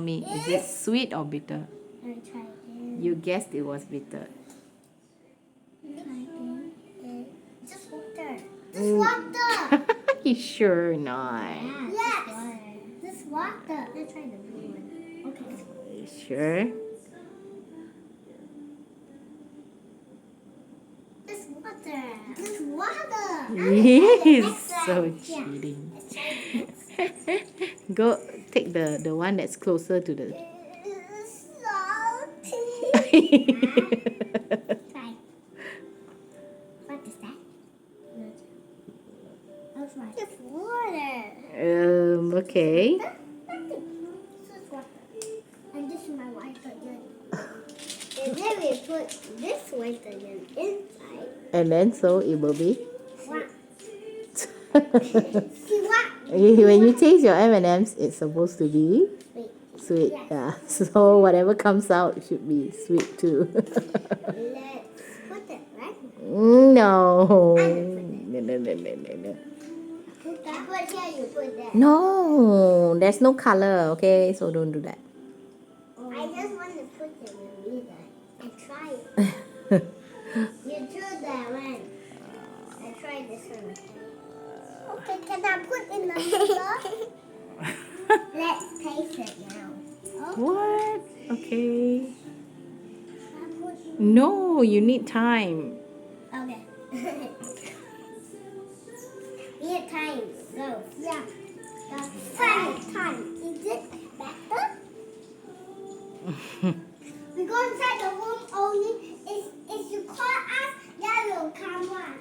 me, is it sweet or bitter? I try again. You guessed it was bitter. Try again. Just water. Just water. You sure not? Yeah, yes. Just water. Let's try the blue one. Okay. You sure? Just water. Just water. He's so cheating. Go take the one that's closer to the. It's salty. Try. What is that? I'll try. Just water. Okay. Just water. And this is my white again. And then we put this white again inside. And then so it will be. What? When you taste your M&Ms, it's supposed to be sweet. Yes. Yeah. So whatever comes out should be sweet too. Let's put it, right? No. No. Put that. Put here, you put that. No, there's no color. Okay, so don't do that. I just want to put it in me and try it. You do that one. I try this one. Okay, can I put in the middle? Let's taste it now. Okay. What? Okay. I put in- No, you need time. Okay. We have time. Go. Yeah. Time. Is it better? We go inside the room only. If you call us, that will come on.